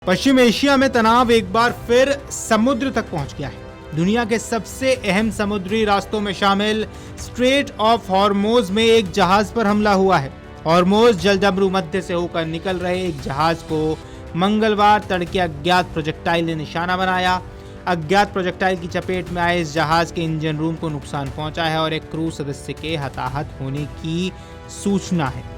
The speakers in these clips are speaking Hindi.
पश्चिम एशिया में तनाव एक बार फिर समुद्र तक पहुंच गया है। दुनिया के सबसे अहम समुद्री रास्तों में शामिल स्ट्रेट ऑफ हॉर्मोज में एक जहाज पर हमला हुआ है। हॉर्मोज जलडमरू मध्य से होकर निकल रहे एक जहाज को मंगलवार तड़के अज्ञात प्रोजेक्टाइल ने निशाना बनाया। अज्ञात प्रोजेक्टाइल की चपेट में आए इस जहाज के इंजन रूम को नुकसान पहुंचा है और एक क्रू सदस्य के हताहत होने की सूचना है।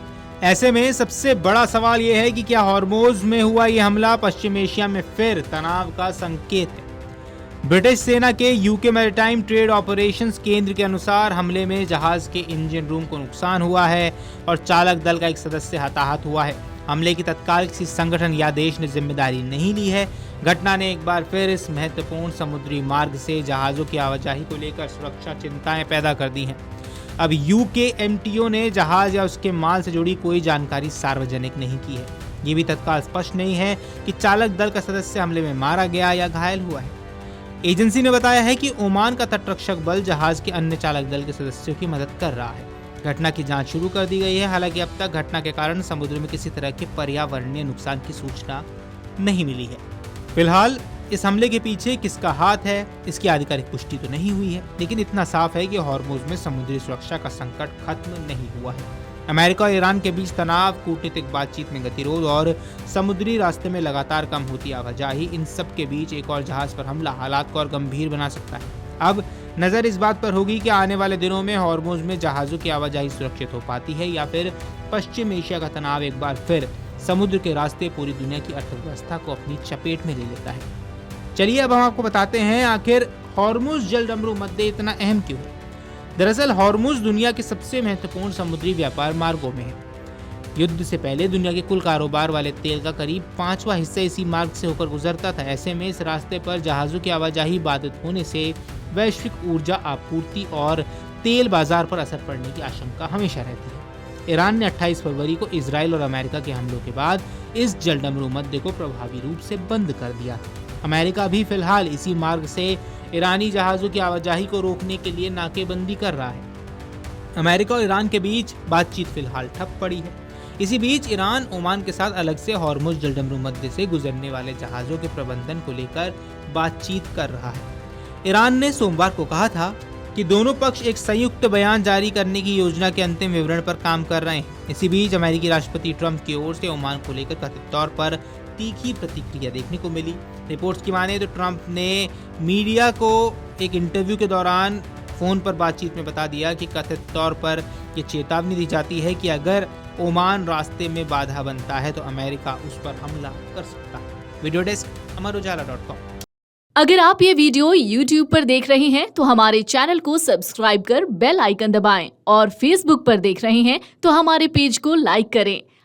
ऐसे में सबसे बड़ा सवाल यह है कि क्या हॉर्मोज में हुआ यह हमला पश्चिम एशिया में फिर तनाव का संकेत है। ब्रिटिश सेना के यूके मैरीटाइम ट्रेड ऑपरेशंस केंद्र के अनुसार हमले में जहाज के इंजन रूम को नुकसान हुआ है और चालक दल का एक सदस्य हताहत हुआ है। हमले की तत्काल किसी संगठन या देश ने जिम्मेदारी नहीं ली है। घटना ने एक बार फिर इस महत्वपूर्ण समुद्री मार्ग से जहाजों की आवाजाही को लेकर सुरक्षा चिंताएं पैदा कर दी हैं। अब यूकेएमटीओ ने जहाज या उसके माल से जुड़ी कोई जानकारी सार्वजनिक नहीं की है। ये भी तत्काल स्पष्ट नहीं है कि चालक दल का सदस्य हमले में मारा गया या घायल हुआ है। एजेंसी ने बताया है कि ओमान का तटरक्षक बल जहाज के अन्य चालक दल के सदस्यों की मदद कर रहा है। घटना की जांच शुरू कर दी गई है। हालांकि अब तक घटना के कारण समुद्र में किसी तरह के पर्यावरणीय नुकसान की सूचना नहीं मिली है। फिलहाल इस हमले के पीछे किसका हाथ है, इसकी आधिकारिक पुष्टि तो नहीं हुई है, लेकिन इतना साफ है कि हॉर्मुज में समुद्री सुरक्षा का संकट खत्म नहीं हुआ है। अमेरिका और ईरान के बीच तनाव, कूटनीतिक बातचीत में गतिरोध और समुद्री रास्ते में लगातार कम होती आवाजाही, इन सब के बीच एक और जहाज पर हमला हालात को और गंभीर बना सकता है। अब नजर इस बात पर होगी कि आने वाले दिनों में हॉर्मुज में जहाजों की आवाजाही सुरक्षित हो पाती है या फिर पश्चिम एशिया का तनाव एक बार फिर समुद्र के रास्ते पूरी दुनिया की अर्थव्यवस्था को अपनी चपेट में ले लेता है। चलिए अब हम आपको बताते हैं आखिर हॉर्मुज जलडमरू मध्य इतना अहम क्यों है। दरअसल हॉर्मुज दुनिया के सबसे महत्वपूर्ण समुद्री व्यापार मार्गों में है। युद्ध से पहले दुनिया के कुल कारोबार वाले तेल का करीब 5वां हिस्सा इसी मार्ग से होकर गुजरता था। ऐसे में इस रास्ते पर जहाजों की आवाजाही बाधित होने से वैश्विक ऊर्जा आपूर्ति और तेल बाजार पर असर पड़ने की आशंका हमेशा रहती है। ईरान ने 28 फरवरी को इजराइल और अमेरिका के हमलों के बाद इस जलडमरू मध्य को प्रभावी रूप से बंद कर दिया। अमेरिका भी फिलहाल इसी मार्ग से ईरानी जहाजों की आवाजाही को रोकने के लिए नाकेबंदी कर रहा है। अमेरिका और ईरान के बीच बातचीत फिलहाल ठप पड़ी है। इसी बीच ईरान ओमान के साथ अलग से हॉर्मुज जलडमरू मध्य से गुजरने वाले जहाजों के प्रबंधन को लेकर बातचीत कर रहा है। ईरान ने सोमवार को कहा था कि दोनों पक्ष एक संयुक्त बयान जारी करने की योजना के अंतिम विवरण पर काम कर रहे हैं। इसी बीच अमेरिकी राष्ट्रपति ट्रंप की ओर से ओमान को लेकर कथित तौर पर तीखी प्रतिक्रिया देखने को मिली। रिपोर्ट्स की माने तो ट्रंप ने मीडिया को एक इंटरव्यू के दौरान फोन पर बातचीत में बता दिया कि कथित तौर पर ये चेतावनी दी जाती है कि अगर ओमान रास्ते में बाधा बनता है तो अमेरिका उस पर हमला कर सकता है। Video desk अमरउजाला.com। अगर आप ये वीडियो YouTube पर देख रहे हैं तो हमारे चैनल को सब्सक्राइब कर बेल आइकन दबाएं और Facebook पर देख रहे हैं तो हमारे पेज को लाइक करें।